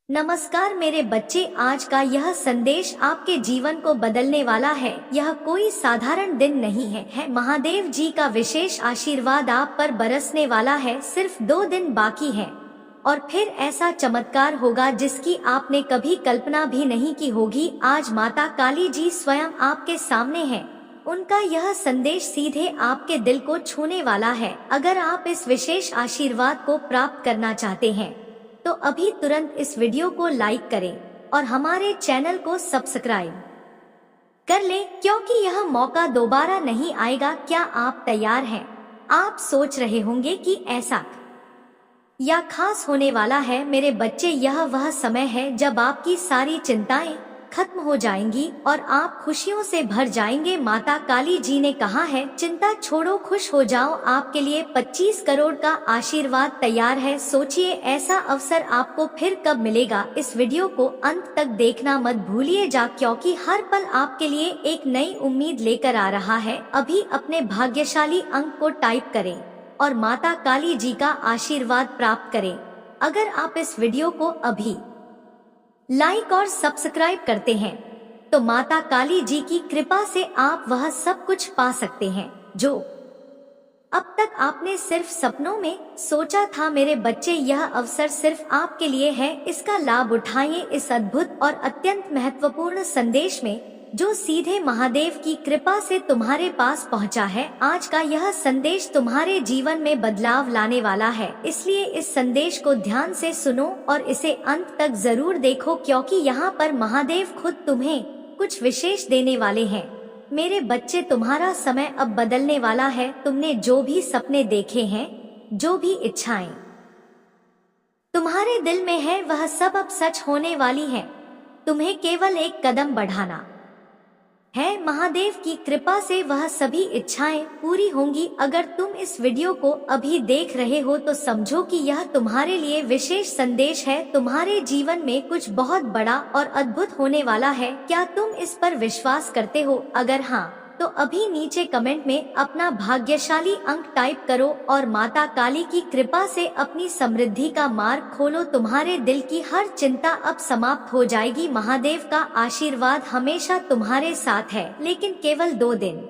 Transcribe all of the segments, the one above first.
नमस्कार मेरे बच्चे, आज का यह संदेश आपके जीवन को बदलने वाला है। यह कोई साधारण दिन नहीं है। महादेव जी का विशेष आशीर्वाद आप पर बरसने वाला है। सिर्फ 2 दिन बाकी है और फिर ऐसा चमत्कार होगा जिसकी आपने कभी कल्पना भी नहीं की होगी। आज माता काली जी स्वयं आपके सामने हैं। उनका यह संदेश सीधे आपके दिल को छूने वाला है। अगर आप इस विशेष आशीर्वाद को प्राप्त करना चाहते हैं तो अभी तुरंत इस वीडियो को लाइक करें और हमारे चैनल को सब्सक्राइब कर लें, क्योंकि यह मौका दोबारा नहीं आएगा। क्या आप तैयार हैं? आप सोच रहे होंगे कि ऐसा या खास होने वाला है। मेरे बच्चे, यह वह समय है जब आपकी सारी चिंताएं खत्म हो जाएंगी और आप खुशियों से भर जाएंगे। माता काली जी ने कहा है, चिंता छोड़ो, खुश हो जाओ। आपके लिए 25 करोड़ का आशीर्वाद तैयार है। सोचिए, ऐसा अवसर आपको फिर कब मिलेगा। इस वीडियो को अंत तक देखना मत भूलिएगा, क्योंकि हर पल आपके लिए एक नई उम्मीद लेकर आ रहा है। अभी अपने भाग्यशाली अंक को टाइप करें और माता काली जी का आशीर्वाद प्राप्त करें। अगर आप इस वीडियो को अभी लाइक और सब्सक्राइब करते हैं तो माता काली जी की कृपा से आप वह सब कुछ पा सकते हैं जो अब तक आपने सिर्फ सपनों में सोचा था। मेरे बच्चे, यह अवसर सिर्फ आपके लिए है। इसका लाभ उठाइए इस अद्भुत और अत्यंत महत्वपूर्ण संदेश में जो सीधे महादेव की कृपा से तुम्हारे पास पहुंचा है। आज का यह संदेश तुम्हारे जीवन में बदलाव लाने वाला है, इसलिए इस संदेश को ध्यान से सुनो और इसे अंत तक जरूर देखो, क्योंकि यहाँ पर महादेव खुद तुम्हें कुछ विशेष देने वाले हैं। मेरे बच्चे, तुम्हारा समय अब बदलने वाला है। तुमने जो भी सपने देखे हैं, जो भी इच्छाएं तुम्हारे दिल में है, वह सब अब सच होने वाली है। तुम्हें केवल एक कदम बढ़ाना है। महादेव की कृपा से वह सभी इच्छाएं पूरी होंगी। अगर तुम इस वीडियो को अभी देख रहे हो तो समझो कि यह तुम्हारे लिए विशेष संदेश है। तुम्हारे जीवन में कुछ बहुत बड़ा और अद्भुत होने वाला है। क्या तुम इस पर विश्वास करते हो? अगर हाँ, तो अभी नीचे कमेंट में अपना भाग्यशाली अंक टाइप करो और माता काली की कृपा से अपनी समृद्धि का मार्ग खोलो। तुम्हारे दिल की हर चिंता अब समाप्त हो जाएगी। महादेव का आशीर्वाद हमेशा तुम्हारे साथ है, लेकिन केवल 2 दिन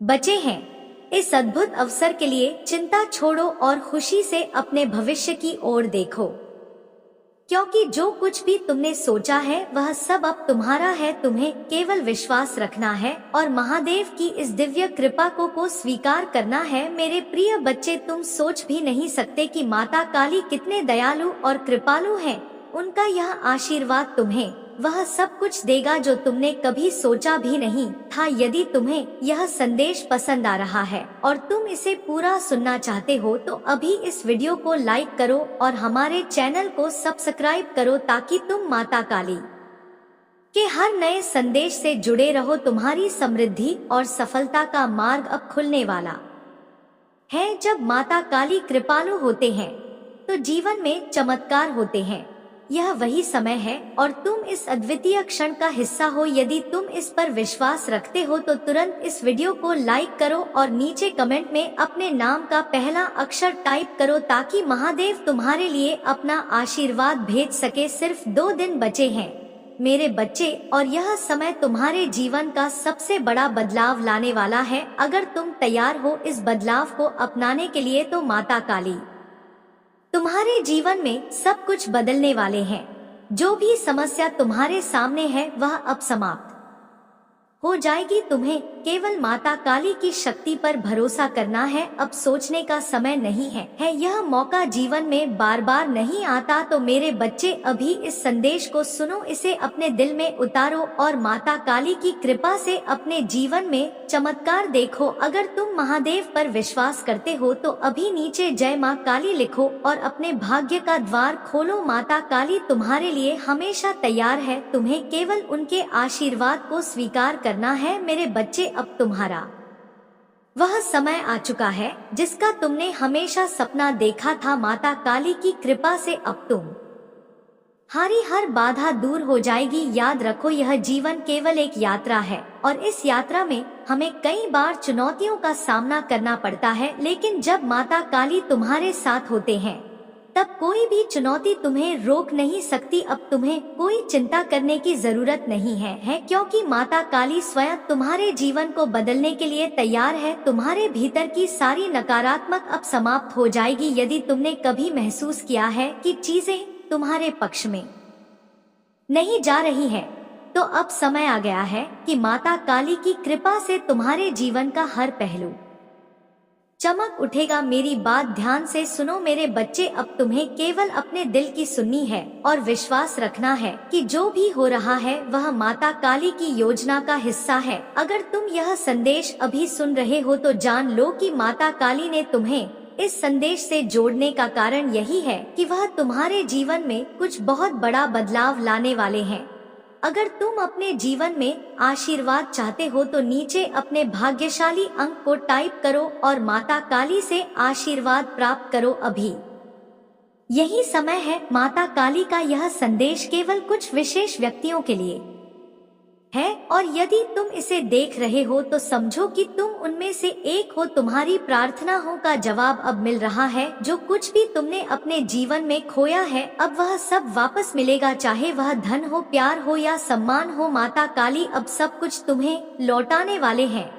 बचे हैं। इस अद्भुत अवसर के लिए चिंता छोड़ो और खुशी से अपने भविष्य की ओर देखो, क्योंकि जो कुछ भी तुमने सोचा है वह सब अब तुम्हारा है। तुम्हें केवल विश्वास रखना है और महादेव की इस दिव्य कृपा को स्वीकार करना है। मेरे प्रिय बच्चे, तुम सोच भी नहीं सकते कि माता काली कितने दयालु और कृपालु हैं। उनका यह आशीर्वाद तुम्हें वह सब कुछ देगा जो तुमने कभी सोचा भी नहीं था। यदि तुम्हें यह संदेश पसंद आ रहा है और तुम इसे पूरा सुनना चाहते हो तो अभी इस वीडियो को लाइक करो और हमारे चैनल को सब्सक्राइब करो, ताकि तुम माता काली के हर नए संदेश से जुड़े रहो। तुम्हारी समृद्धि और सफलता का मार्ग अब खुलने वाला है। जब माता काली कृपालु होते हैं तो जीवन में चमत्कार होते हैं। यह वही समय है और तुम इस अद्वितीय क्षण का हिस्सा हो। यदि तुम इस पर विश्वास रखते हो तो तुरंत इस वीडियो को लाइक करो और नीचे कमेंट में अपने नाम का पहला अक्षर टाइप करो, ताकि महादेव तुम्हारे लिए अपना आशीर्वाद भेज सके। सिर्फ 2 दिन बचे हैं मेरे बच्चे, और यह समय तुम्हारे जीवन का सबसे बड़ा बदलाव लाने वाला है। अगर तुम तैयार हो इस बदलाव को अपनाने के लिए तो माता काली तुम्हारे जीवन में सब कुछ बदलने वाले हैं। जो भी समस्या तुम्हारे सामने है वह अब समाप्त हो जाएगी। तुम्हें केवल माता काली की शक्ति पर भरोसा करना है। अब सोचने का समय नहीं है। यह मौका जीवन में बार बार नहीं आता। तो मेरे बच्चे, अभी इस संदेश को सुनो, इसे अपने दिल में उतारो और माता काली की कृपा से अपने जीवन में चमत्कार देखो। अगर तुम महादेव पर विश्वास करते हो तो अभी नीचे जय माँ काली लिखो और अपने भाग्य का द्वार खोलो। माता काली तुम्हारे लिए हमेशा तैयार है। तुम्हें केवल उनके आशीर्वाद को स्वीकार करना है। मेरे बच्चे, अब तुम्हारा वह समय आ चुका है जिसका तुमने हमेशा सपना देखा था। माता काली की कृपा से अब तुम हारी हर बाधा दूर हो जाएगी। याद रखो, यह जीवन केवल एक यात्रा है और इस यात्रा में हमें कई बार चुनौतियों का सामना करना पड़ता है, लेकिन जब माता काली तुम्हारे साथ होते हैं तब कोई भी चुनौती तुम्हें रोक नहीं सकती। अब तुम्हें कोई चिंता करने की जरूरत नहीं है क्योंकि माता काली स्वयं तुम्हारे जीवन को बदलने के लिए तैयार है। तुम्हारे भीतर की सारी नकारात्मक अब समाप्त हो जाएगी। यदि तुमने कभी महसूस किया है कि चीजें तुम्हारे पक्ष में नहीं जा रही है, तो अब समय आ गया है कि माता काली की कृपा से तुम्हारे जीवन का हर पहलू चमक उठेगा। मेरी बात ध्यान से सुनो मेरे बच्चे, अब तुम्हें केवल अपने दिल की सुननी है और विश्वास रखना है कि जो भी हो रहा है वह माता काली की योजना का हिस्सा है। अगर तुम यह संदेश अभी सुन रहे हो तो जान लो कि माता काली ने तुम्हें इस संदेश से जोड़ने का कारण यही है कि वह तुम्हारे जीवन में कुछ बहुत बड़ा बदलाव लाने वाले हैं। अगर तुम अपने जीवन में आशीर्वाद चाहते हो तो नीचे अपने भाग्यशाली अंक को टाइप करो और माता काली से आशीर्वाद प्राप्त करो। अभी यही समय है। माता काली का यह संदेश केवल कुछ विशेष व्यक्तियों के लिए है और यदि तुम इसे देख रहे हो तो समझो कि तुम उनमें से एक हो। तुम्हारी प्रार्थनाओं का जवाब अब मिल रहा है। जो कुछ भी तुमने अपने जीवन में खोया है अब वह सब वापस मिलेगा, चाहे वह धन हो, प्यार हो या सम्मान हो। माता काली अब सब कुछ तुम्हें लौटाने वाले हैं।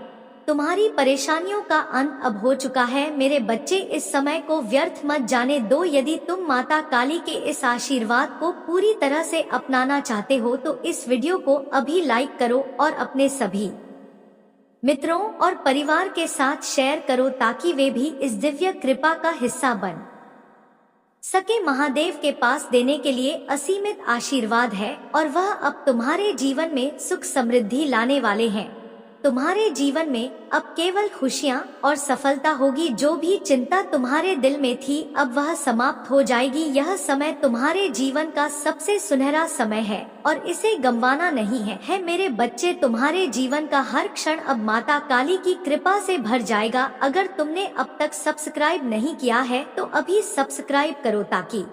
तुम्हारी परेशानियों का अंत अब हो चुका है। मेरे बच्चे, इस समय को व्यर्थ मत जाने दो। यदि तुम माता काली के इस आशीर्वाद को पूरी तरह से अपनाना चाहते हो तो इस वीडियो को अभी लाइक करो और अपने सभी मित्रों और परिवार के साथ शेयर करो ताकि वे भी इस दिव्य कृपा का हिस्सा बन सके। महादेव के पास देने के लिए असीमित आशीर्वाद है और वह अब तुम्हारे जीवन में सुख समृद्धि लाने वाले हैं। तुम्हारे जीवन में अब केवल खुशियाँ और सफलता होगी। जो भी चिंता तुम्हारे दिल में थी अब वह समाप्त हो जाएगी। यह समय तुम्हारे जीवन का सबसे सुनहरा समय है और इसे गंवाना नहीं है मेरे बच्चे, तुम्हारे जीवन का हर क्षण अब माता काली की कृपा से भर जाएगा। अगर तुमने अब तक सब्सक्राइब नहीं किया है तो अभी सब्सक्राइब करो ताकि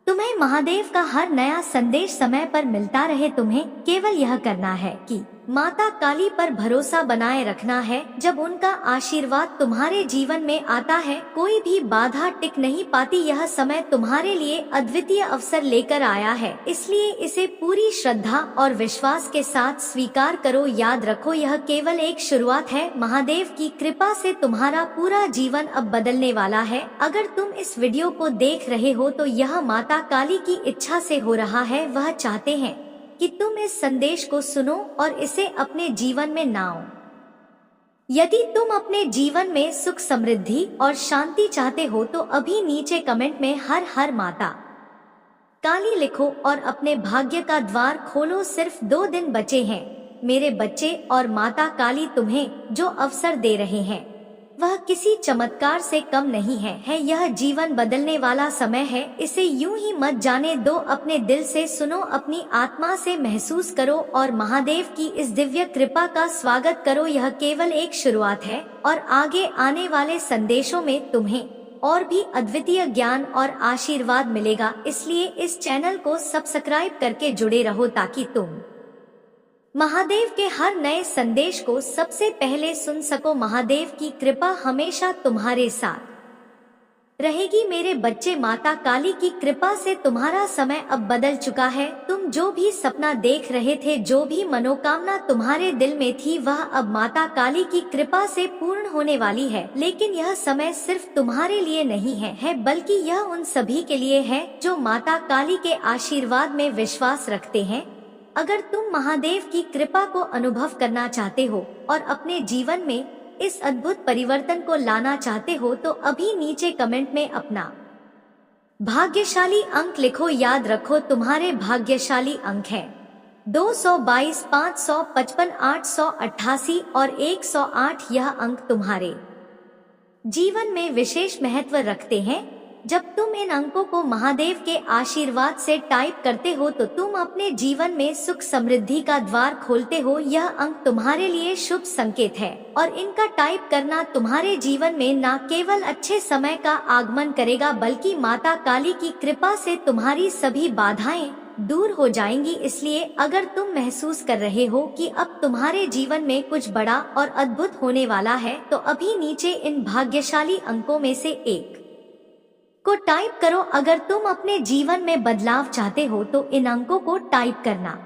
तुम्हें महादेव का हर नया संदेश समय पर मिलता रहे। तुम्हें केवल यह करना है कि माता काली पर भरोसा बनाए रखना है। जब उनका आशीर्वाद तुम्हारे जीवन में आता है कोई भी बाधा टिक नहीं पाती। यह समय तुम्हारे लिए अद्वितीय अवसर लेकर आया है, इसलिए इसे पूरी श्रद्धा और विश्वास के साथ स्वीकार करो। याद रखो यह केवल एक शुरुआत है। महादेव की कृपा से तुम्हारा पूरा जीवन अब बदलने वाला है। अगर तुम इस वीडियो को देख रहे हो तो यह माता काली की इच्छा से हो रहा है। वह चाहते हैं कि तुम इस संदेश को सुनो और इसे अपने जीवन में लाओ। यदि तुम अपने जीवन में सुख समृद्धि और शांति चाहते हो तो अभी नीचे कमेंट में हर हर माता काली लिखो और अपने भाग्य का द्वार खोलो। सिर्फ 2 दिन बचे हैं मेरे बच्चे और माता काली तुम्हें जो अवसर दे रहे हैं वह किसी चमत्कार से कम नहीं है। यह जीवन बदलने वाला समय है। इसे यूं ही मत जाने दो। अपने दिल से सुनो, अपनी आत्मा से महसूस करो और महादेव की इस दिव्य कृपा का स्वागत करो। यह केवल एक शुरुआत है और आगे आने वाले संदेशों में तुम्हें और भी अद्वितीय ज्ञान और आशीर्वाद मिलेगा। इसलिए इस चैनल को सब्सक्राइब करके जुड़े रहो ताकि तुम महादेव के हर नए संदेश को सबसे पहले सुन सको। महादेव की कृपा हमेशा तुम्हारे साथ रहेगी मेरे बच्चे। माता काली की कृपा से तुम्हारा समय अब बदल चुका है। तुम जो भी सपना देख रहे थे, जो भी मनोकामना तुम्हारे दिल में थी, वह अब माता काली की कृपा से पूर्ण होने वाली है। लेकिन यह समय सिर्फ तुम्हारे लिए नहीं है बल्कि यह उन सभी के लिए है जो माता काली के आशीर्वाद में विश्वास रखते हैं। अगर तुम महादेव की कृपा को अनुभव करना चाहते हो और अपने जीवन में इस अद्भुत परिवर्तन को लाना चाहते हो तो अभी नीचे कमेंट में अपना भाग्यशाली अंक लिखो। याद रखो तुम्हारे भाग्यशाली अंक है 222, 555, 888 और 108। यह अंक तुम्हारे जीवन में विशेष महत्व रखते हैं। जब तुम इन अंकों को महादेव के आशीर्वाद से टाइप करते हो तो तुम अपने जीवन में सुख समृद्धि का द्वार खोलते हो। यह अंक तुम्हारे लिए शुभ संकेत है और इनका टाइप करना तुम्हारे जीवन में न केवल अच्छे समय का आगमन करेगा बल्कि माता काली की कृपा से तुम्हारी सभी बाधाएं दूर हो जाएंगी। इसलिए अगर तुम महसूस कर रहे हो कि अब तुम्हारे जीवन में कुछ बड़ा और अद्भुत होने वाला है तो अभी नीचे इन भाग्यशाली अंकों में से एक को टाइप करो। अगर तुम अपने जीवन में बदलाव चाहते हो तो इन अंकों को टाइप करना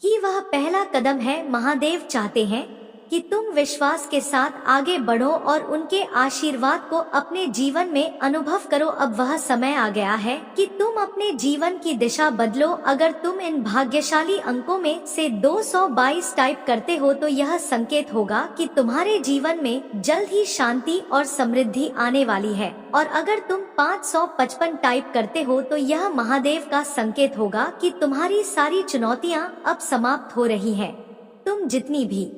ही वह पहला कदम है। महादेव चाहते हैं कि तुम विश्वास के साथ आगे बढ़ो और उनके आशीर्वाद को अपने जीवन में अनुभव करो। अब वह समय आ गया है कि तुम अपने जीवन की दिशा बदलो। अगर तुम इन भाग्यशाली अंकों में से 222 टाइप करते हो तो यह संकेत होगा कि तुम्हारे जीवन में जल्द ही शांति और समृद्धि आने वाली है। और अगर तुम 555 टाइप करते हो तो यह महादेव का संकेत होगा कि तुम्हारी सारी चुनौतियां अब समाप्त हो रही हैं। तुम जितनी भी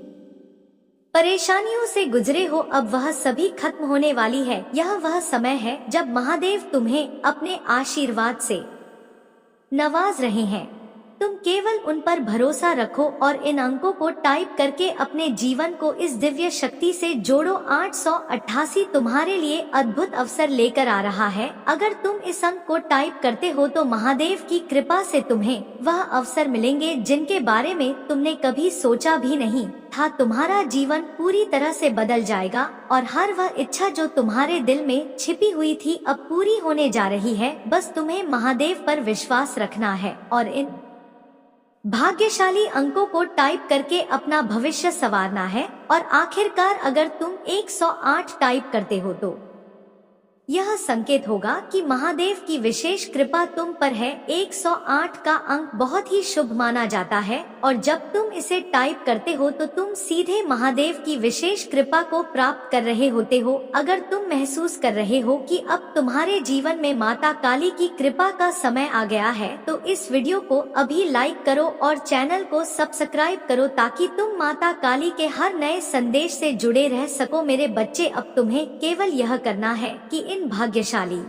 परेशानियों से गुजरे हो अब वह सभी खत्म होने वाली है। यह वह समय है जब महादेव तुम्हें अपने आशीर्वाद से नवाज रहे हैं। तुम केवल उन पर भरोसा रखो और इन अंकों को टाइप करके अपने जीवन को इस दिव्य शक्ति से जोड़ो। 888 तुम्हारे लिए अद्भुत अवसर लेकर आ रहा है। अगर तुम इस अंक को टाइप करते हो तो महादेव की कृपा से तुम्हें वह अवसर मिलेंगे जिनके बारे में तुमने कभी सोचा भी नहीं था। तुम्हारा जीवन पूरी तरह से बदल जाएगा और हर वह इच्छा जो तुम्हारे दिल में छिपी हुई थी अब पूरी होने जा रही है। बस तुम्हें महादेव पर विश्वास रखना है और इन भाग्यशाली अंकों को टाइप करके अपना भविष्य संवारना है। और आखिरकार अगर तुम 108 टाइप करते हो तो यह संकेत होगा कि महादेव की विशेष कृपा तुम पर है। 108 का अंक बहुत ही शुभ माना जाता है और जब तुम इसे टाइप करते हो तो तुम सीधे महादेव की विशेष कृपा को प्राप्त कर रहे होते हो। अगर तुम महसूस कर रहे हो कि अब तुम्हारे जीवन में माता काली की कृपा का समय आ गया है तो इस वीडियो को अभी लाइक करो और चैनल को सब्सक्राइब करो ताकि तुम माता काली के हर नए संदेश से जुड़े रह सको। मेरे बच्चे, अब तुम्हें केवल यह करना है कि इन भाग्यशाली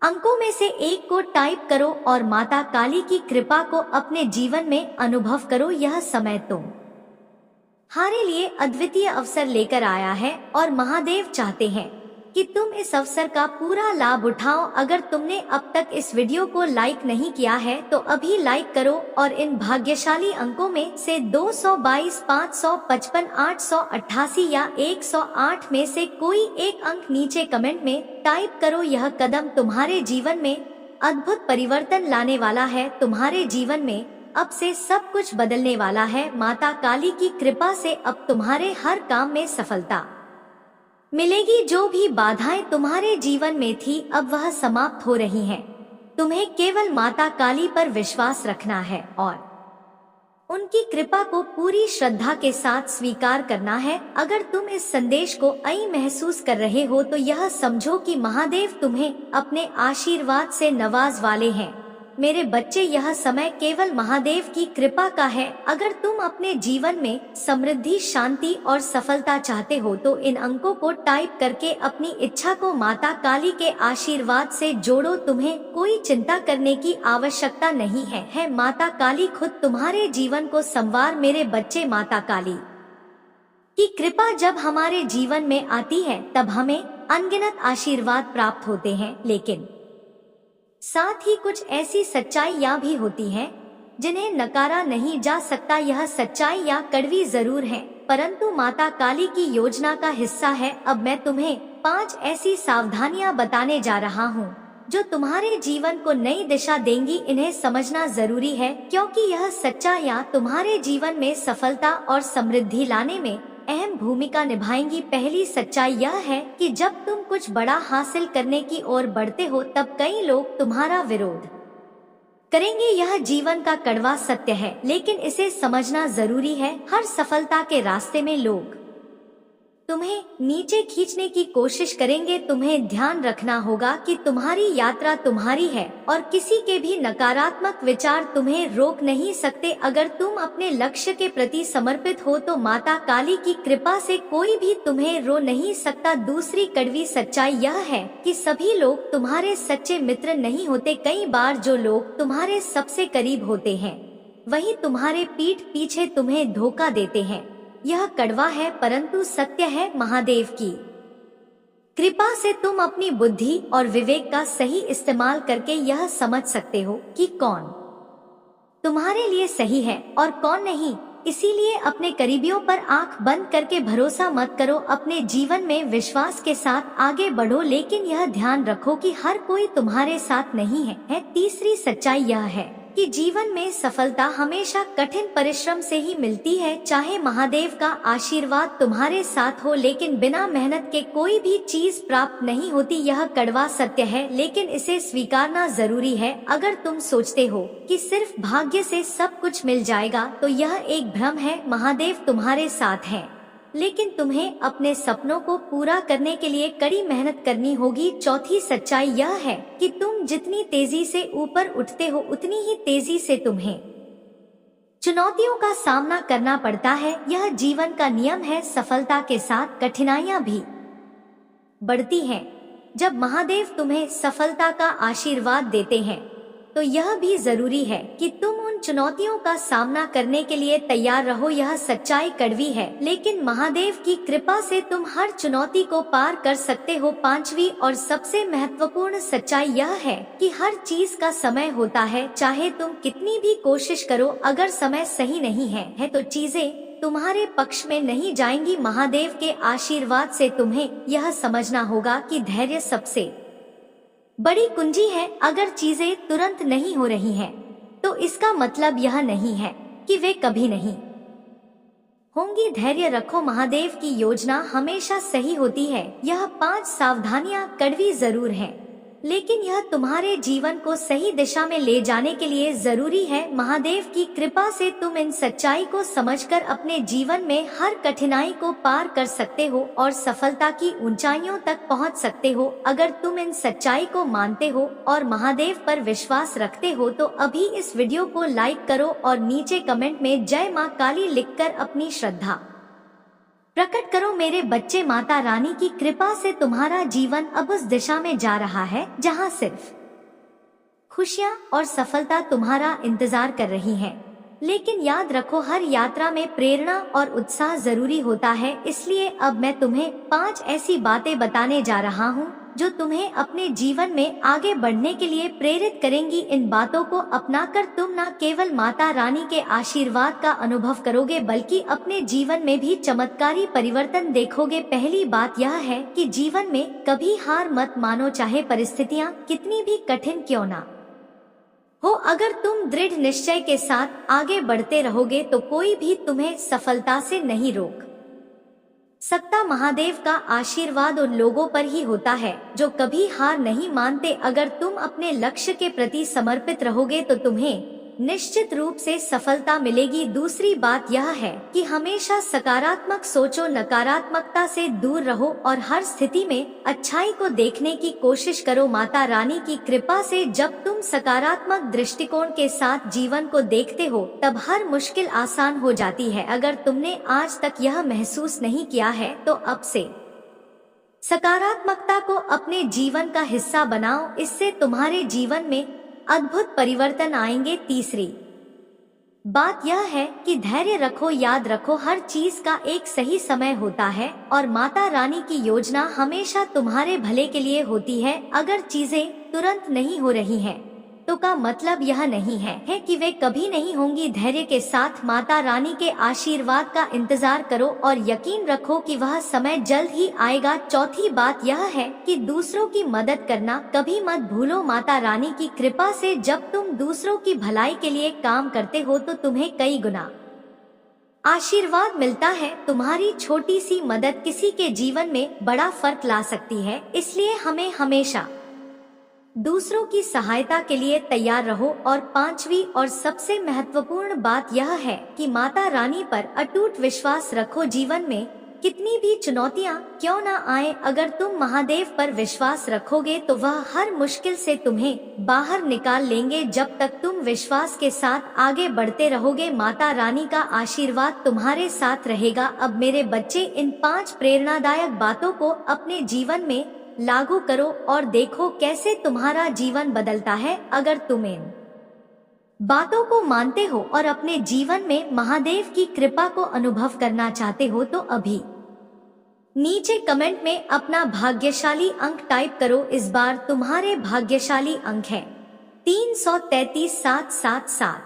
अंकों में से एक को टाइप करो और माता काली की कृपा को अपने जीवन में अनुभव करो। यह समय तुम्हारे लिए अद्वितीय अवसर लेकर आया है और महादेव चाहते हैं कि तुम इस अवसर का पूरा लाभ उठाओ। अगर तुमने अब तक इस वीडियो को लाइक नहीं किया है तो अभी लाइक करो और इन भाग्यशाली अंकों में से 222, 555, 888 या 108 में से कोई एक अंक नीचे कमेंट में टाइप करो। यह कदम तुम्हारे जीवन में अद्भुत परिवर्तन लाने वाला है। तुम्हारे जीवन में अब से सब कुछ बदलने वाला है। माता काली की कृपा से अब तुम्हारे हर काम में सफलता मिलेगी। जो भी बाधाएं तुम्हारे जीवन में थी अब वह समाप्त हो रही हैं। तुम्हें केवल माता काली पर विश्वास रखना है और उनकी कृपा को पूरी श्रद्धा के साथ स्वीकार करना है। अगर तुम इस संदेश को महसूस कर रहे हो तो यह समझो कि महादेव तुम्हें अपने आशीर्वाद से नवाज वाले हैं। मेरे बच्चे, यह समय केवल महादेव की कृपा का है। अगर तुम अपने जीवन में समृद्धि, शांति और सफलता चाहते हो तो इन अंकों को टाइप करके अपनी इच्छा को माता काली के आशीर्वाद से जोड़ो। तुम्हें कोई चिंता करने की आवश्यकता नहीं है। माता काली खुद तुम्हारे जीवन को संवार। मेरे बच्चे, माता काली की कृपा जब हमारे जीवन में आती है तब हमें अनगिनत आशीर्वाद प्राप्त होते हैं, लेकिन साथ ही कुछ ऐसी सच्चाइयां भी होती हैं जिन्हें नकारा नहीं जा सकता। यह सच्चाइयां कड़वी जरूर हैं, परंतु माता काली की योजना का हिस्सा है। अब मैं तुम्हें 5 ऐसी सावधानियां बताने जा रहा हूं जो तुम्हारे जीवन को नई दिशा देंगी। इन्हें समझना जरूरी है क्योंकि यह सच्चाइयां तुम्हारे जीवन में सफलता और समृद्धि लाने में अहम भूमिका निभाएंगी। पहली सच्चाई यह है कि जब तुम कुछ बड़ा हासिल करने की ओर बढ़ते हो तब कई लोग तुम्हारा विरोध करेंगे। यह जीवन का कड़वा सत्य है, लेकिन इसे समझना जरूरी है। हर सफलता के रास्ते में लोग तुम्हें नीचे खींचने की कोशिश करेंगे। तुम्हें ध्यान रखना होगा कि तुम्हारी यात्रा तुम्हारी है और किसी के भी नकारात्मक विचार तुम्हें रोक नहीं सकते। अगर तुम अपने लक्ष्य के प्रति समर्पित हो तो माता काली की कृपा से कोई भी तुम्हें रो नहीं सकता। दूसरी कड़वी सच्चाई यह है कि सभी लोग तुम्हारे सच्चे मित्र नहीं होते। कई बार जो लोग तुम्हारे सबसे करीब होते हैं वही तुम्हारे पीठ पीछे तुम्हें धोखा देते हैं। यह कड़वा है परंतु सत्य है। महादेव की कृपा से तुम अपनी बुद्धि और विवेक का सही इस्तेमाल करके यह समझ सकते हो कि कौन तुम्हारे लिए सही है और कौन नहीं। इसीलिए अपने करीबियों पर आंख बंद करके भरोसा मत करो, अपने जीवन में विश्वास के साथ आगे बढ़ो, लेकिन यह ध्यान रखो कि हर कोई तुम्हारे साथ नहीं है। तीसरी सच्चाई यह है कि जीवन में सफलता हमेशा कठिन परिश्रम से ही मिलती है। चाहे महादेव का आशीर्वाद तुम्हारे साथ हो, लेकिन बिना मेहनत के कोई भी चीज प्राप्त नहीं होती। यह कड़वा सत्य है, लेकिन इसे स्वीकारना जरूरी है। अगर तुम सोचते हो कि सिर्फ भाग्य से सब कुछ मिल जाएगा, तो यह एक भ्रम है। महादेव तुम्हारे साथ है, लेकिन तुम्हें अपने सपनों को पूरा करने के लिए कड़ी मेहनत करनी होगी। चौथी सच्चाई यह है कि तुम जितनी तेजी से ऊपर उठते हो, उतनी ही तेजी से तुम्हें चुनौतियों का सामना करना पड़ता है। यह जीवन का नियम है। सफलता के साथ कठिनाइयां भी बढ़ती हैं। जब महादेव तुम्हें सफलता का आशीर्वाद देते हैं, तो यह भी जरूरी है कि तुम उन चुनौतियों का सामना करने के लिए तैयार रहो। यह सच्चाई कड़वी है, लेकिन महादेव की कृपा से तुम हर चुनौती को पार कर सकते हो। पांचवी और सबसे महत्वपूर्ण सच्चाई यह है कि हर चीज का समय होता है। चाहे तुम कितनी भी कोशिश करो, अगर समय सही नहीं है तो चीजें तुम्हारे पक्ष में नहीं जाएंगी। महादेव के आशीर्वाद से तुम्हें यह समझना होगा कि धैर्य सबसे बड़ी कुंजी है। अगर चीजें तुरंत नहीं हो रही हैं, तो इसका मतलब यह नहीं है कि वे कभी नहीं होंगी। धैर्य रखो, महादेव की योजना हमेशा सही होती है। यह 5 सावधानियां कड़वी जरूर हैं, लेकिन यह तुम्हारे जीवन को सही दिशा में ले जाने के लिए जरूरी है। महादेव की कृपा से तुम इन सच्चाई को समझकर अपने जीवन में हर कठिनाई को पार कर सकते हो और सफलता की ऊंचाइयों तक पहुंच सकते हो। अगर तुम इन सच्चाई को मानते हो और महादेव पर विश्वास रखते हो, तो अभी इस वीडियो को लाइक करो और नीचे कमेंट में जय मां काली लिखकर अपनी श्रद्धा प्रकट करो। मेरे बच्चे, माता रानी की कृपा से तुम्हारा जीवन अब उस दिशा में जा रहा है जहां सिर्फ खुशियां और सफलता तुम्हारा इंतजार कर रही हैं। लेकिन याद रखो, हर यात्रा में प्रेरणा और उत्साह जरूरी होता है। इसलिए अब मैं तुम्हें 5 ऐसी बातें बताने जा रहा हूँ जो तुम्हें अपने जीवन में आगे बढ़ने के लिए प्रेरित करेंगी। इन बातों को अपनाकर तुम न केवल माता रानी के आशीर्वाद का अनुभव करोगे, बल्कि अपने जीवन में भी चमत्कारी परिवर्तन देखोगे। पहली बात यह है कि जीवन में कभी हार मत मानो, चाहे परिस्थितियां कितनी भी कठिन क्यों ना हो। अगर तुम दृढ़ निश्चय के साथ आगे बढ़ते रहोगे, तो कोई भी तुम्हें सफलता से नहीं रोक सकता। महादेव का आशीर्वाद उन लोगों पर ही होता है जो कभी हार नहीं मानते। अगर तुम अपने लक्ष्य के प्रति समर्पित रहोगे, तो तुम्हें निश्चित रूप से सफलता मिलेगी। दूसरी बात यह है कि हमेशा सकारात्मक सोचो, नकारात्मकता से दूर रहो और हर स्थिति में अच्छाई को देखने की कोशिश करो। माता रानी की कृपा से जब तुम सकारात्मक दृष्टिकोण के साथ जीवन को देखते हो, तब हर मुश्किल आसान हो जाती है। अगर तुमने आज तक यह महसूस नहीं किया है, तो अब से सकारात्मकता को अपने जीवन का हिस्सा बनाओ। इससे तुम्हारे जीवन में अद्भुत परिवर्तन आएंगे। तीसरी बात यह है कि धैर्य रखो। याद रखो, हर चीज का एक सही समय होता है और माता रानी की योजना हमेशा तुम्हारे भले के लिए होती है। अगर चीजें तुरंत नहीं हो रही हैं, तो का मतलब यह नहीं है कि वे कभी नहीं होंगी। धैर्य के साथ माता रानी के आशीर्वाद का इंतजार करो और यकीन रखो कि वह समय जल्द ही आएगा। चौथी बात यह है कि दूसरों की मदद करना कभी मत भूलो। माता रानी की कृपा से जब तुम दूसरों की भलाई के लिए काम करते हो, तो तुम्हें कई गुना आशीर्वाद मिलता है। तुम्हारी छोटी सी मदद किसी के जीवन में बड़ा फर्क ला सकती है। इसलिए हमें हमेशा दूसरों की सहायता के लिए तैयार रहो। और 5वीं और सबसे महत्वपूर्ण बात यह है कि माता रानी पर अटूट विश्वास रखो। जीवन में कितनी भी चुनौतियां क्यों ना आए, अगर तुम महादेव पर विश्वास रखोगे, तो वह हर मुश्किल से तुम्हें बाहर निकाल लेंगे। जब तक तुम विश्वास के साथ आगे बढ़ते रहोगे, माता रानी का आशीर्वाद तुम्हारे साथ रहेगा। अब मेरे बच्चे, इन 5 प्रेरणादायक बातों को अपने जीवन में लागू करो और देखो कैसे तुम्हारा जीवन बदलता है। अगर तुम इन बातों को मानते हो और अपने जीवन में महादेव की कृपा को अनुभव करना चाहते हो, तो अभी नीचे कमेंट में अपना भाग्यशाली अंक टाइप करो। इस बार तुम्हारे भाग्यशाली अंक है 333 777।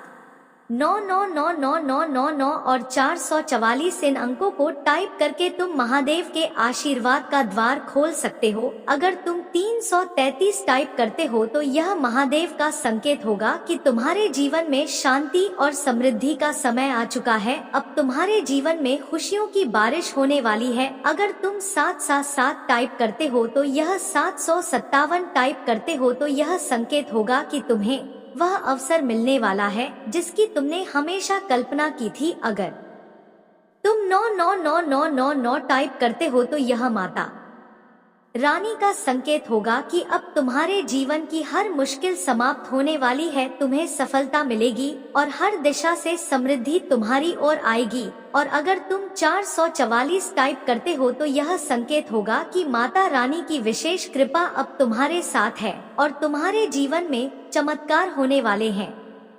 9999999 और 444 इन अंकों को टाइप करके तुम महादेव के आशीर्वाद का द्वार खोल सकते हो। अगर तुम 333 टाइप करते हो तो यह महादेव का संकेत होगा कि तुम्हारे जीवन में शांति और समृद्धि का समय आ चुका है। अब तुम्हारे जीवन में खुशियों की बारिश होने वाली है। अगर तुम 777 टाइप करते हो तो यह 757 टाइप करते हो तो यह संकेत होगा कि तुम्हें वह अवसर मिलने वाला है जिसकी तुमने हमेशा कल्पना की थी। अगर तुम 99999 टाइप करते हो तो यह माता रानी का संकेत होगा कि अब तुम्हारे जीवन की हर मुश्किल समाप्त होने वाली है। तुम्हें सफलता मिलेगी और हर दिशा से समृद्धि तुम्हारी ओर आएगी। और अगर तुम 444 टाइप करते हो तो यह संकेत होगा कि माता रानी की विशेष कृपा अब तुम्हारे साथ है और तुम्हारे जीवन में चमत्कार होने वाले हैं।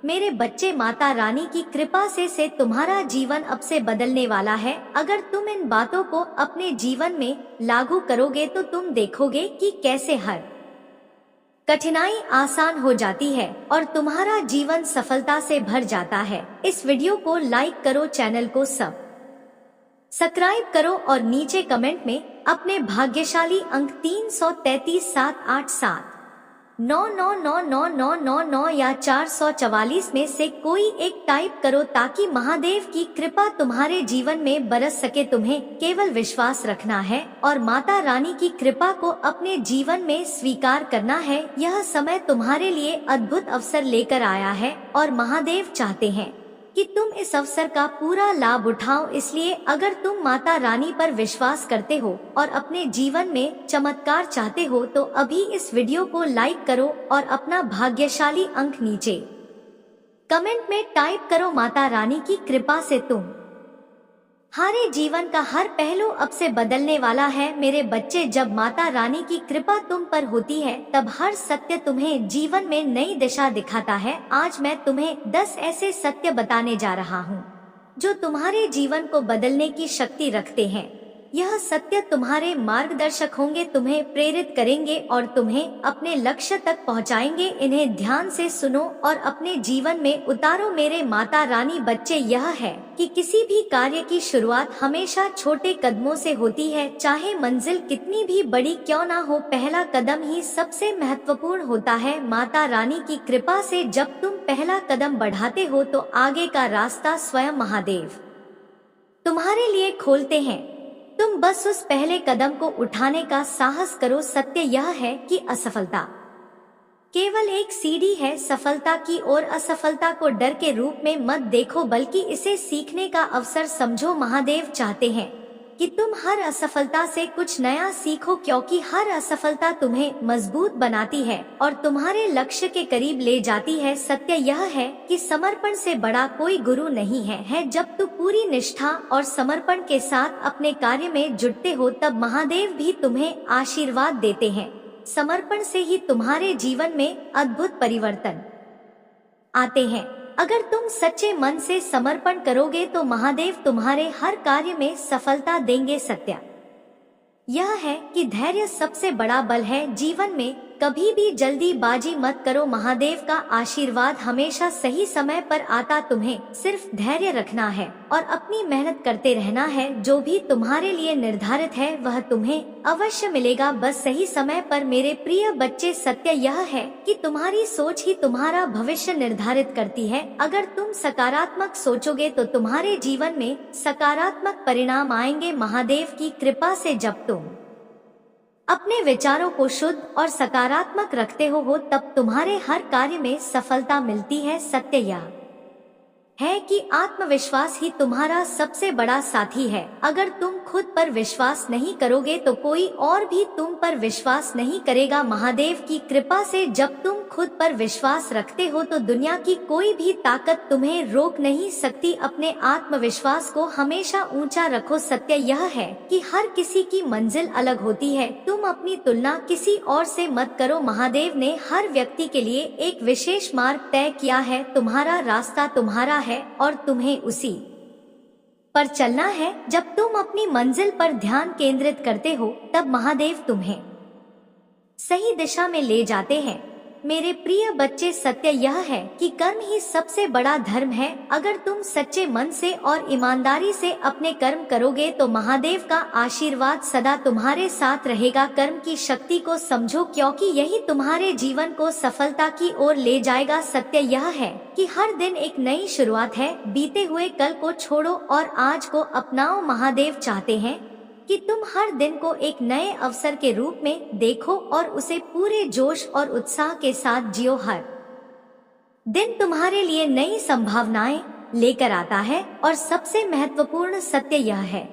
मेरे बच्चे, माता रानी की कृपा से तुम्हारा जीवन अब से बदलने वाला है। अगर तुम इन बातों को अपने जीवन में लागू करोगे तो तुम देखोगे कि कैसे हर कठिनाई आसान हो जाती है और तुम्हारा जीवन सफलता से भर जाता है। इस वीडियो को लाइक करो, चैनल को सब्सक्राइब करो और नीचे कमेंट में अपने भाग्यशाली अंक 333 787 9999999 या 444 में से कोई एक टाइप करो ताकि महादेव की कृपा तुम्हारे जीवन में बरस सके। तुम्हें केवल विश्वास रखना है और माता रानी की कृपा को अपने जीवन में स्वीकार करना है। यह समय तुम्हारे लिए अद्भुत अवसर लेकर आया है और महादेव चाहते हैं कि तुम इस अवसर का पूरा लाभ उठाओ। इसलिए अगर तुम माता रानी पर विश्वास करते हो और अपने जीवन में चमत्कार चाहते हो तो अभी इस वीडियो को लाइक करो और अपना भाग्यशाली अंक नीचे कमेंट में टाइप करो। माता रानी की कृपा से तुम्हारे जीवन का हर पहलू अब से बदलने वाला है। मेरे बच्चे, जब माता रानी की कृपा तुम पर होती है तब हर सत्य तुम्हें जीवन में नई दिशा दिखाता है। आज मैं तुम्हें 10 ऐसे सत्य बताने जा रहा हूँ जो तुम्हारे जीवन को बदलने की शक्ति रखते हैं। यह सत्य तुम्हारे मार्गदर्शक होंगे, तुम्हें प्रेरित करेंगे और तुम्हें अपने लक्ष्य तक पहुंचाएंगे। इन्हें ध्यान से सुनो और अपने जीवन में उतारो। मेरे माता रानी बच्चे, यह है कि किसी भी कार्य की शुरुआत हमेशा छोटे कदमों से होती है। चाहे मंजिल कितनी भी बड़ी क्यों ना हो, पहला कदम ही सबसे महत्वपूर्ण होता है। माता रानी की कृपा से जब तुम पहला कदम बढ़ाते हो तो आगे का रास्ता स्वयं महादेव तुम्हारे लिए खोलते हैं। तुम बस उस पहले कदम को उठाने का साहस करो। सत्य यह है कि असफलता केवल एक सीढ़ी है सफलता की ओर। असफलता को डर के रूप में मत देखो बल्कि इसे सीखने का अवसर समझो। महादेव चाहते हैं कि तुम हर असफलता से कुछ नया सीखो, क्योंकि हर असफलता तुम्हें मजबूत बनाती है और तुम्हारे लक्ष्य के करीब ले जाती है। सत्य यह है कि समर्पण से बड़ा कोई गुरु नहीं है। जब तुम पूरी निष्ठा और समर्पण के साथ अपने कार्य में जुटते हो तब महादेव भी तुम्हें आशीर्वाद देते हैं। समर्पण से ही तुम्हारे जीवन में अद्भुत परिवर्तन आते हैं। अगर तुम सच्चे मन से समर्पण करोगे तो महादेव तुम्हारे हर कार्य में सफलता देंगे। सत्य यह है कि धैर्य सबसे बड़ा बल है जीवन में। कभी भी जल्दीबाजी मत करो, महादेव का आशीर्वाद हमेशा सही समय पर आता। तुम्हें सिर्फ धैर्य रखना है और अपनी मेहनत करते रहना है। जो भी तुम्हारे लिए निर्धारित है वह तुम्हें अवश्य मिलेगा, बस सही समय पर। मेरे प्रिय बच्चे, सत्य यह है कि तुम्हारी सोच ही तुम्हारा भविष्य निर्धारित करती है। अगर तुम सकारात्मक सोचोगे तो तुम्हारे जीवन में सकारात्मक परिणाम आएंगे। महादेव की कृपा से जब तुम अपने विचारों को शुद्ध और सकारात्मक रखते हो तब तुम्हारे हर कार्य में सफलता मिलती है। सत्य यह है कि आत्मविश्वास ही तुम्हारा सबसे बड़ा साथी है। अगर तुम खुद पर विश्वास नहीं करोगे तो कोई और भी तुम पर विश्वास नहीं करेगा। महादेव की कृपा से जब तुम खुद पर विश्वास रखते हो तो दुनिया की कोई भी ताकत तुम्हें रोक नहीं सकती। अपने आत्मविश्वास को हमेशा ऊंचा रखो। सत्य यह है कि हर किसी की मंजिल अलग होती है। तुम अपनी तुलना किसी और से मत करो। महादेव ने हर व्यक्ति के लिए एक विशेष मार्ग तय किया है। तुम्हारा रास्ता तुम्हारा है और तुम्हें उसी पर चलना है। जब तुम अपनी मंजिल पर ध्यान केंद्रित करते हो तब महादेव तुम्हें सही दिशा में ले जाते हैं। मेरे प्रिय बच्चे, सत्य यह है कि कर्म ही सबसे बड़ा धर्म है। अगर तुम सच्चे मन से और ईमानदारी से अपने कर्म करोगे तो महादेव का आशीर्वाद सदा तुम्हारे साथ रहेगा। कर्म की शक्ति को समझो, क्योंकि यही तुम्हारे जीवन को सफलता की ओर ले जाएगा। सत्य यह है कि हर दिन एक नई शुरुआत है। बीते हुए कल को छोड़ो और आज को अपनाओ। महादेव चाहते हैं कि तुम हर दिन को एक नए अवसर के रूप में देखो और उसे पूरे जोश और उत्साह के साथ जियो। हर दिन तुम्हारे लिए नई संभावनाएं लेकर आता है और सबसे महत्वपूर्ण सत्य यह है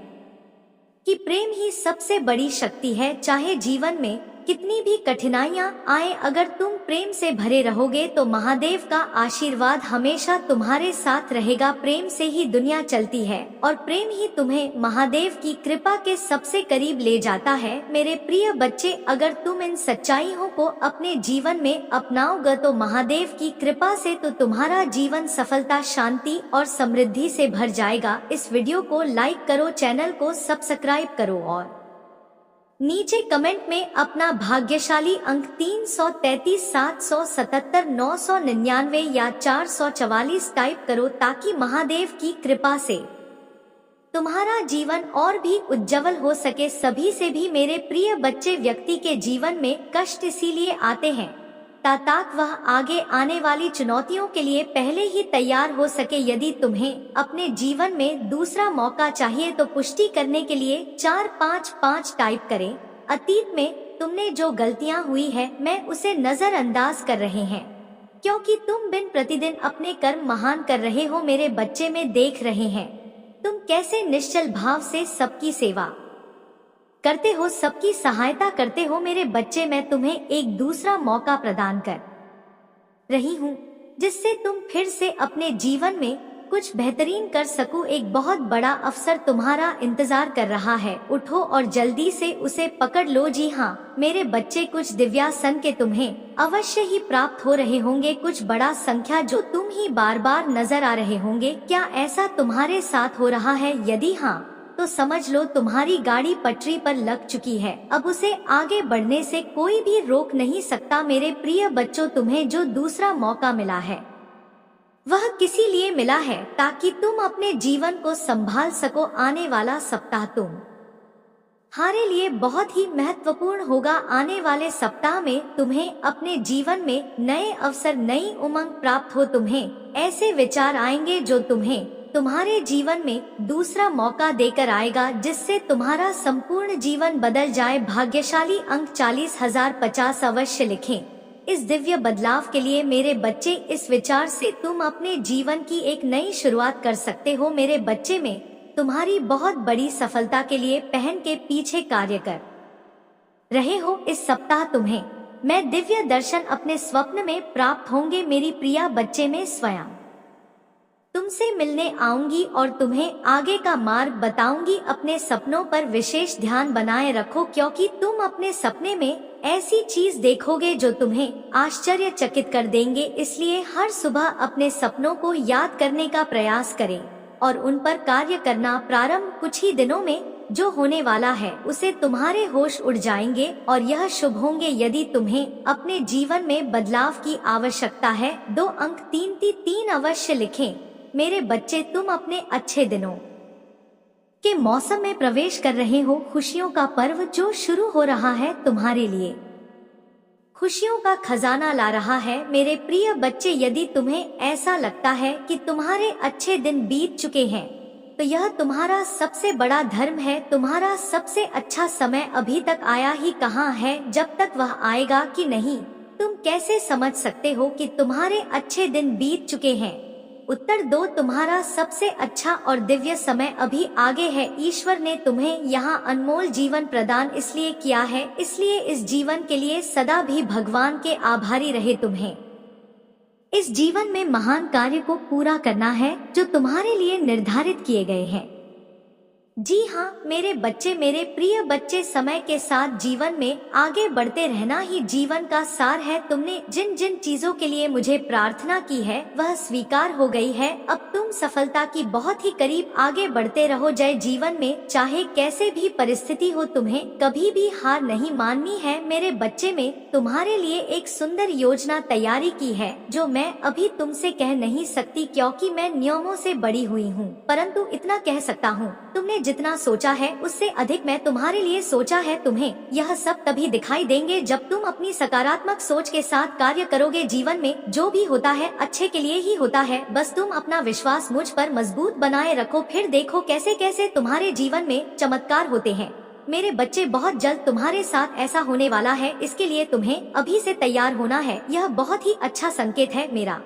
कि प्रेम ही सबसे बड़ी शक्ति है। चाहे जीवन में कितनी भी कठिनाइयां आए, अगर तुम प्रेम से भरे रहोगे तो महादेव का आशीर्वाद हमेशा तुम्हारे साथ रहेगा। प्रेम से ही दुनिया चलती है और प्रेम ही तुम्हें महादेव की कृपा के सबसे करीब ले जाता है। मेरे प्रिय बच्चे, अगर तुम इन सच्चाइयों को अपने जीवन में अपनाओगे तो महादेव की कृपा से तो तुम्हारा जीवन सफलता, शांति और समृद्धि से भर जाएगा। इस वीडियो को लाइक करो, चैनल को सब्सक्राइब करो और नीचे कमेंट में अपना भाग्यशाली अंक 333, 777, 999 या 444 टाइप करो, ताकि महादेव की कृपा से तुम्हारा जीवन और भी उज्जवल हो सके। सभी से भी मेरे प्रिय बच्चे, व्यक्ति के जीवन में कष्ट इसीलिए आते हैं ताकि वह आगे आने वाली चुनौतियों के लिए पहले ही तैयार हो सके। यदि तुम्हें अपने जीवन में दूसरा मौका चाहिए तो पुष्टि करने के लिए 455 टाइप करें। अतीत में तुमने जो गलतियां हुई है मैं उसे नजरअंदाज कर रहे हैं, क्योंकि तुम दिन प्रतिदिन अपने कर्म महान कर रहे हो। मेरे बच्चे में देख रहे हैं तुम कैसे निश्चल भाव से सबकी सेवा करते हो, सबकी सहायता करते हो। मेरे बच्चे, मैं तुम्हें एक दूसरा मौका प्रदान कर रही हूँ जिससे तुम फिर से अपने जीवन में कुछ बेहतरीन कर सको। एक बहुत बड़ा अवसर तुम्हारा इंतजार कर रहा है, उठो और जल्दी से उसे पकड़ लो। जी हाँ मेरे बच्चे, कुछ दिव्यासन के तुम्हें अवश्य ही प्राप्त हो रहे होंगे, कुछ बड़ा संख्या जो तुम ही बार बार नजर आ रहे होंगे। क्या ऐसा तुम्हारे साथ हो रहा है? यदि हाँ तो समझ लो तुम्हारी गाड़ी पटरी पर लग चुकी है। अब उसे आगे बढ़ने से कोई भी रोक नहीं सकता। मेरे प्रिय बच्चों, तुम्हें जो दूसरा मौका मिला है वह किसी लिए मिला है ताकि तुम अपने जीवन को संभाल सको। आने वाला सप्ताह तुम्हारे लिए बहुत ही महत्वपूर्ण होगा। आने वाले सप्ताह में तुम्हें अपने जीवन में नए अवसर, नई उमंग प्राप्त हो। तुम्हें ऐसे विचार आएंगे जो तुम्हें तुम्हारे जीवन में दूसरा मौका देकर आएगा, जिससे तुम्हारा संपूर्ण जीवन बदल जाए। भाग्यशाली अंक 40,050 अवश्य लिखें। इस दिव्य बदलाव के लिए मेरे बच्चे, इस विचार से तुम अपने जीवन की एक नई शुरुआत कर सकते हो। मेरे बच्चे में तुम्हारी बहुत बड़ी सफलता के लिए पहन के पीछे कार्य कर रहे हो। इस सप्ताह तुम्हें मैं दिव्य दर्शन अपने स्वप्न में प्राप्त होंगे। मेरी प्रिया बच्चे, में स्वयं तुमसे मिलने आऊंगी और तुम्हें आगे का मार्ग बताऊंगी। अपने सपनों पर विशेष ध्यान बनाए रखो, क्योंकि तुम अपने सपने में ऐसी चीज देखोगे जो तुम्हें आश्चर्यचकित कर देंगे। इसलिए हर सुबह अपने सपनों को याद करने का प्रयास करें और उन पर कार्य करना प्रारंभ कुछ ही दिनों में जो होने वाला है उसे तुम्हारे होश उड़ जाएंगे और यह शुभ होंगे। यदि तुम्हें अपने जीवन में बदलाव की आवश्यकता है, 2 अंक 333 अवश्य लिखें। मेरे बच्चे, तुम अपने अच्छे दिनों के मौसम में प्रवेश कर रहे हो। खुशियों का पर्व जो शुरू हो रहा है तुम्हारे लिए खुशियों का खजाना ला रहा है। मेरे प्रिय बच्चे, यदि तुम्हें ऐसा लगता है कि तुम्हारे अच्छे दिन बीत चुके हैं तो यह तुम्हारा सबसे बड़ा धर्म है। तुम्हारा सबसे अच्छा समय अभी तक आया ही कहाँ है। जब तक वह आएगा कि नहीं, तुम कैसे समझ सकते हो कि तुम्हारे अच्छे दिन बीत चुके हैं? उत्तर दो, तुम्हारा सबसे अच्छा और दिव्य समय अभी आगे है। ईश्वर ने तुम्हें यहाँ अनमोल जीवन प्रदान इसलिए किया है, इसलिए इस जीवन के लिए सदा भी भगवान के आभारी रहे। तुम्हें इस जीवन में महान कार्य को पूरा करना है जो तुम्हारे लिए निर्धारित किए गए हैं। जी हाँ मेरे बच्चे, मेरे प्रिय बच्चे, समय के साथ जीवन में आगे बढ़ते रहना ही जीवन का सार है। तुमने जिन जिन चीजों के लिए मुझे प्रार्थना की है वह स्वीकार हो गई है। अब तुम सफलता की बहुत ही करीब आगे बढ़ते रहो। जय। जीवन में चाहे कैसे भी परिस्थिति हो, तुम्हें कभी भी हार नहीं माननी है। मेरे बच्चे, में तुम्हारे लिए एक सुंदर योजना तैयारी की है जो मैं अभी तुमसे कह नहीं सकती क्योंकि मैं नियमों से बड़ी हुई हूँ, परंतु इतना कह सकता हूँ, तुमने जितना सोचा है उससे अधिक मैं तुम्हारे लिए सोचा है। तुम्हें यह सब तभी दिखाई देंगे जब तुम अपनी सकारात्मक सोच के साथ कार्य करोगे। जीवन में जो भी होता है अच्छे के लिए ही होता है। बस तुम अपना विश्वास मुझ पर मजबूत बनाए रखो, फिर देखो कैसे कैसे तुम्हारे जीवन में चमत्कार होते हैं। मेरे बच्चे, बहुत जल्द तुम्हारे साथ ऐसा होने वाला है, इसके लिए तुम्हें अभी से तैयार होना है। यह बहुत ही अच्छा संकेत है मेरा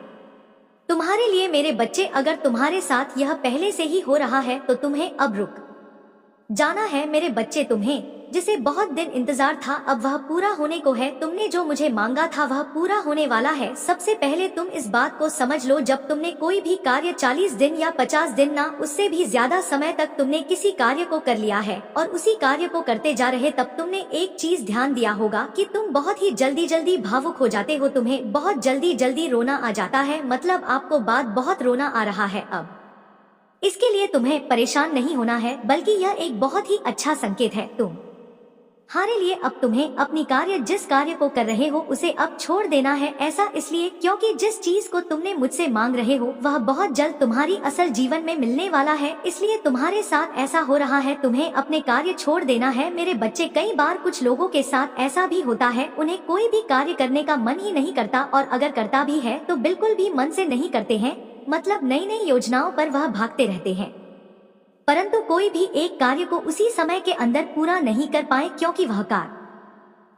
तुम्हारे लिए। मेरे बच्चे, अगर तुम्हारे साथ यह पहले से ही हो रहा है तो तुम्हें अब रुक जाना है। मेरे बच्चे, तुम्हें जिसे बहुत दिन इंतजार था अब वह पूरा होने को है। तुमने जो मुझे मांगा था वह पूरा होने वाला है। सबसे पहले तुम इस बात को समझ लो, जब तुमने कोई भी कार्य 40 दिन या 50 दिन ना उससे भी ज्यादा समय तक तुमने किसी कार्य को कर लिया है और उसी कार्य को करते जा रहे, तब तुमने एक चीज ध्यान दिया होगा कि तुम बहुत ही जल्दी भावुक हो जाते हो। तुम्हें बहुत जल्दी रोना आ जाता है, मतलब आपको बात बहुत रोना आ रहा है। अब इसके लिए तुम्हें परेशान नहीं होना है, बल्कि यह एक बहुत ही अच्छा संकेत है तुम्हारे लिए। अब तुम्हें अपनी कार्य, जिस कार्य को कर रहे हो उसे अब छोड़ देना है। ऐसा इसलिए क्योंकि जिस चीज को तुमने मुझसे मांग रहे हो वह बहुत जल्द तुम्हारी असल जीवन में मिलने वाला है, इसलिए तुम्हारे साथ ऐसा हो रहा है। तुम्हें अपने कार्य छोड़ देना है। मेरे बच्चे, कई बार कुछ लोगों के साथ ऐसा भी होता है, उन्हें कोई भी कार्य करने का मन ही नहीं करता, और अगर करता भी है तो बिल्कुल भी मन से नहीं करते हैं, मतलब नई नई योजनाओं पर वह भागते रहते हैं, परंतु कोई भी एक कार्य को उसी समय के अंदर पूरा नहीं कर पाए क्योंकि वह कार्य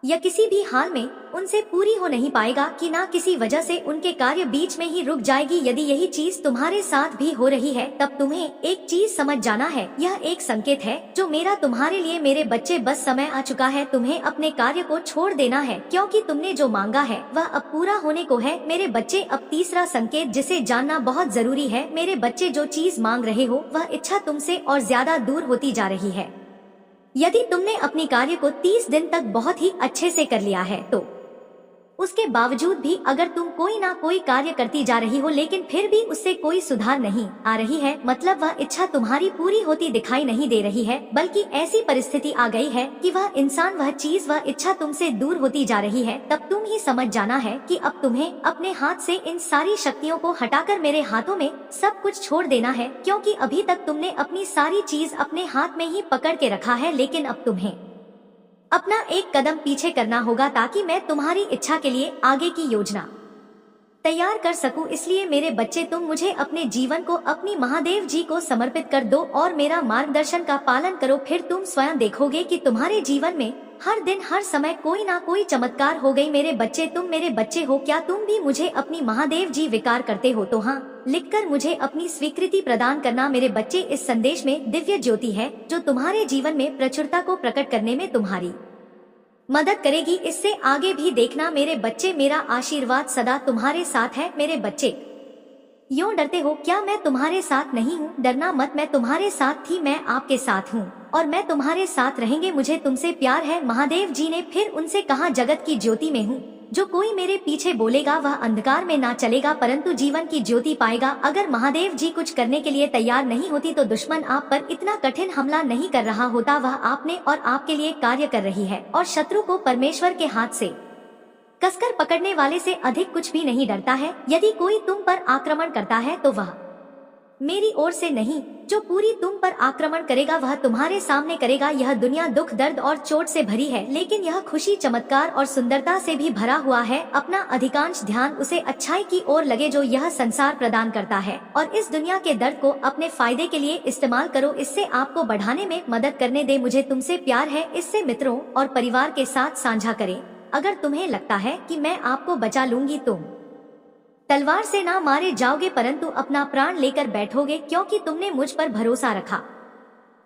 या किसी भी हाल में उनसे पूरी हो नहीं पाएगा, कि ना किसी वजह से उनके कार्य बीच में ही रुक जाएगी। यदि यही चीज तुम्हारे साथ भी हो रही है तब तुम्हें एक चीज समझ जाना है, यह एक संकेत है जो मेरा तुम्हारे लिए। मेरे बच्चे, बस समय आ चुका है, तुम्हें अपने कार्य को छोड़ देना है क्योंकि तुमने जो मांगा है वह अब पूरा होने को है। मेरे बच्चे, अब तीसरा संकेत जिसे जानना बहुत जरूरी है। मेरे बच्चे, जो चीज मांग रहे हो वह इच्छा तुमसे और ज्यादा दूर होती जा रही है। यदि तुमने अपनी कार्य को 30 दिन तक बहुत ही अच्छे से कर लिया है तो उसके बावजूद भी अगर तुम कोई ना कोई कार्य करती जा रही हो लेकिन फिर भी उससे कोई सुधार नहीं आ रही है, मतलब वह इच्छा तुम्हारी पूरी होती दिखाई नहीं दे रही है, बल्कि ऐसी परिस्थिति आ गई है कि वह इंसान, वह चीज, वह इच्छा तुमसे दूर होती जा रही है, तब तुम ही समझ जाना है कि अब तुम्हें अपने हाथ से इन सारी शक्तियों को हटाकर मेरे हाथों में सब कुछ छोड़ देना है। क्योंकि अभी तक तुमने अपनी सारी चीज अपने हाथ में ही पकड़ के रखा है, लेकिन अब तुम्हें अपना एक कदम पीछे करना होगा ताकि मैं तुम्हारी इच्छा के लिए आगे की योजना तैयार कर सकूं। इसलिए मेरे बच्चे, तुम मुझे अपने जीवन को अपनी महादेव जी को समर्पित कर दो और मेरा मार्गदर्शन का पालन करो। फिर तुम स्वयं देखोगे कि तुम्हारे जीवन में हर दिन हर समय कोई ना कोई चमत्कार हो गई। मेरे बच्चे, तुम मेरे बच्चे हो, क्या तुम भी मुझे अपनी महादेव जी विकार करते हो? तो हाँ, लिखकर मुझे अपनी स्वीकृति प्रदान करना। मेरे बच्चे, इस संदेश में दिव्य ज्योति है जो तुम्हारे जीवन में प्रचुरता को प्रकट करने में तुम्हारी मदद करेगी। इससे आगे भी देखना मेरे बच्चे, मेरा आशीर्वाद सदा तुम्हारे साथ है। मेरे बच्चे, यूं डरते हो क्या? मैं तुम्हारे साथ नहीं हूँ, डरना मत, मैं तुम्हारे साथ थी, मैं आपके साथ हूँ और मैं तुम्हारे साथ रहेंगे। मुझे तुमसे प्यार है। महादेव जी ने फिर उनसे कहा, जगत की ज्योति में हूँ, जो कोई मेरे पीछे बोलेगा वह अंधकार में ना चलेगा परंतु जीवन की ज्योति पाएगा। अगर महादेव जी कुछ करने के लिए तैयार नहीं होती तो दुश्मन आप पर इतना कठिन हमला नहीं कर रहा होता। वह आपने और आपके लिए कार्य कर रही है और शत्रु को परमेश्वर के हाथ से कसकर पकड़ने वाले से अधिक कुछ भी नहीं डरता है। यदि कोई तुम पर आक्रमण करता है तो वह मेरी ओर से नहीं, जो पूरी तुम पर आक्रमण करेगा वह तुम्हारे सामने करेगा। यह दुनिया दुख, दर्द और चोट से भरी है, लेकिन यह खुशी, चमत्कार और सुंदरता से भी भरा हुआ है। अपना अधिकांश ध्यान उसे अच्छाई की ओर लगे जो यह संसार प्रदान करता है और इस दुनिया के दर्द को अपने फायदे के लिए इस्तेमाल करो। इससे आपको बढ़ाने में मदद करने दे। मुझे तुमसे प्यार है, इससे मित्रों और परिवार के साथ साझा करें। अगर तुम्हें लगता है कि मैं आपको बचा लूंगी, तुम तलवार से ना मारे जाओगे परंतु अपना प्राण लेकर बैठोगे, क्योंकि तुमने मुझ पर भरोसा रखा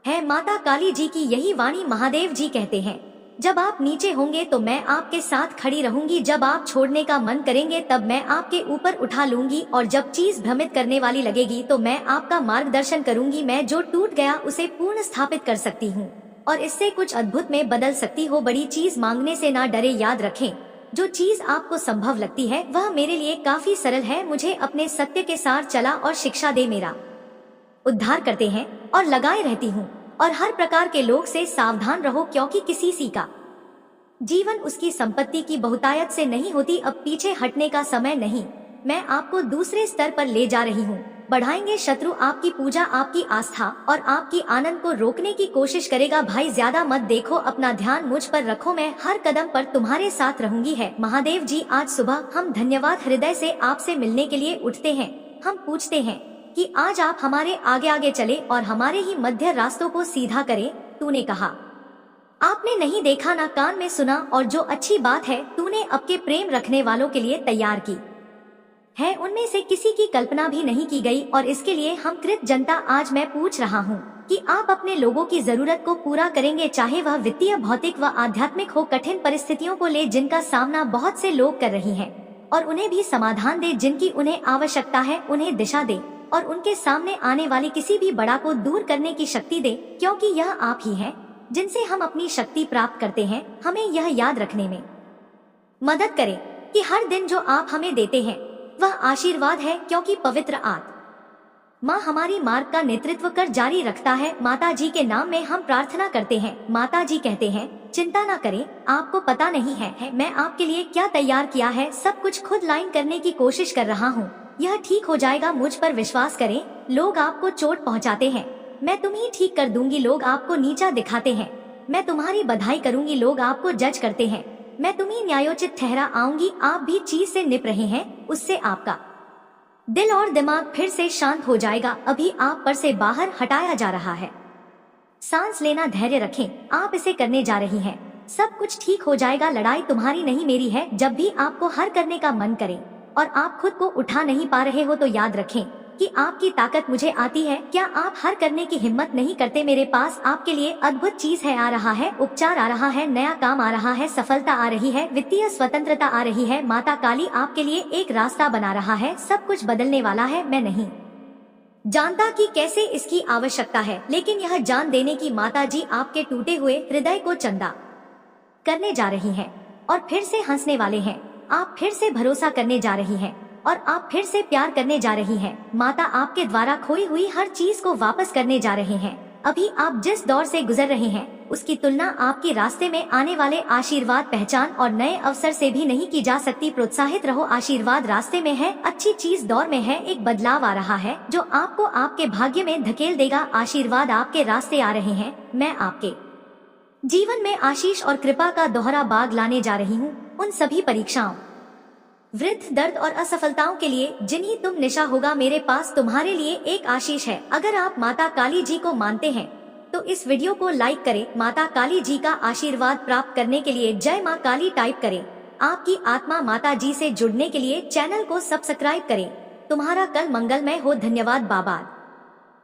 है। माता काली जी की यही वाणी महादेव जी कहते हैं। जब आप नीचे होंगे तो मैं आपके साथ खड़ी रहूंगी, जब आप छोड़ने का मन करेंगे तब मैं आपके ऊपर उठा लूंगी, और जब चीज भ्रमित करने वाली लगेगी तो मैं आपका मार्गदर्शन करूंगी। मैं जो टूट गया उसे पुनः स्थापित कर सकती हूँ और इससे कुछ अद्भुत में बदल सकती हो। बड़ी चीज मांगने से ना डरे, याद रखें जो चीज आपको संभव लगती है वह मेरे लिए काफी सरल है। मुझे अपने सत्य के साथ चला और शिक्षा दे, मेरा उद्धार करते हैं और लगाए रहती हूँ। और हर प्रकार के लोग से सावधान रहो, क्योंकि किसी सी का जीवन उसकी संपत्ति की बहुतायत से नहीं होती। अब पीछे हटने का समय नहीं, मैं आपको दूसरे स्तर पर ले जा रही हूँ। बढ़ाएंगे शत्रु आपकी पूजा, आपकी आस्था और आपकी आनंद को रोकने की कोशिश करेगा। भाई ज्यादा मत देखो, अपना ध्यान मुझ पर रखो, मैं हर कदम पर तुम्हारे साथ रहूंगी। है महादेव जी, आज सुबह हम धन्यवाद हृदय से आपसे मिलने के लिए उठते हैं। हम पूछते हैं कि आज आप हमारे आगे आगे चले और हमारे ही मध्य रास्तों को सीधा करें। तूने कहा, आपने नहीं देखा ना कान में सुना, और जो अच्छी बात है तूने आपके प्रेम रखने वालों के लिए तैयार की है, उनमें से किसी की कल्पना भी नहीं की गई, और इसके लिए हम कृत जनता आज मैं पूछ रहा हूँ कि आप अपने लोगों की जरूरत को पूरा करेंगे, चाहे वह वित्तीय, भौतिक व आध्यात्मिक हो। कठिन परिस्थितियों को ले जिनका सामना बहुत से लोग कर रही हैं, और उन्हें भी समाधान दे जिनकी उन्हें आवश्यकता है, उन्हें दिशा दे और उनके सामने आने वाली किसी भी बड़ा को दूर करने की शक्ति दे, क्योंकि यह आप ही हैं जिनसे हम अपनी शक्ति प्राप्त करते हैं। हमें यह याद रखने में मदद करें कि हर दिन जो आप हमें देते हैं वह आशीर्वाद है, क्योंकि पवित्र आत्मा हमारी मार्ग का नेतृत्व कर जारी रखता है। माता जी के नाम में हम प्रार्थना करते हैं। माता जी कहते हैं, चिंता ना करें, आपको पता नहीं है मैं आपके लिए क्या तैयार किया है। सब कुछ खुद लाइन करने की कोशिश कर रहा हूँ, यह ठीक हो जाएगा, मुझ पर विश्वास करें। लोग आपको चोट पहुंचाते हैं, मैं तुम्हें ठीक कर दूंगी। लोग आपको नीचा दिखाते हैं, मैं तुम्हारी बधाई करूंगी। लोग आपको जज करते हैं, मैं तुम्हें न्यायोचित ठहरा आऊंगी। आप भी चीज से निप रहे हैं, उससे आपका दिल और दिमाग फिर से शांत हो जाएगा। अभी आप पर से बाहर हटाया जा रहा है। सांस लेना, धैर्य रखें, आप इसे करने जा रही हैं। सब कुछ ठीक हो जाएगा। लड़ाई तुम्हारी नहीं मेरी है। जब भी आपको हर करने का मन करे और आप खुद को उठा नहीं पा रहे हो तो याद रखें कि आपकी ताकत मुझे आती है। क्या आप हर करने की हिम्मत नहीं करते? मेरे पास आपके लिए अद्भुत चीज है। आ रहा है उपचार, आ रहा है नया काम, आ रहा है सफलता, आ रही है वित्तीय स्वतंत्रता, आ रही है। माता काली आपके लिए एक रास्ता बना रहा है। सब कुछ बदलने वाला है। मैं नहीं जानता कि कैसे इसकी आवश्यकता है, लेकिन यह जान देने की माता जी आपके टूटे हुए हृदय को चंदा करने जा रही हैं और फिर से हंसने वाले हैं। आप फिर से भरोसा करने जा रही हैं और आप फिर से प्यार करने जा रही हैं। माता आपके द्वारा खोई हुई हर चीज को वापस करने जा रहे हैं। अभी आप जिस दौर से गुजर रहे हैं उसकी तुलना आपके रास्ते में आने वाले आशीर्वाद, पहचान और नए अवसर से भी नहीं की जा सकती। प्रोत्साहित रहो, आशीर्वाद रास्ते में है, अच्छी चीज दौर में है। एक बदलाव आ रहा है जो आपको आपके भाग्य में धकेल देगा। आशीर्वाद आपके रास्ते आ रहे हैं। मैं आपके जीवन में आशीष और कृपा का दोहरा बाग लाने जा रही हूँ। उन सभी परीक्षाओं, वृद्ध, दर्द और असफलताओं के लिए जिन्हें तुम निशा होगा, मेरे पास तुम्हारे लिए एक आशीष है। अगर आप माता काली जी को मानते हैं तो इस वीडियो को लाइक करें। माता काली जी का आशीर्वाद प्राप्त करने के लिए जय माँ काली टाइप करें। आपकी आत्मा माता जी से जुड़ने के लिए चैनल को सब्सक्राइब करें। तुम्हारा कल मंगलमय हो। धन्यवाद बाबा।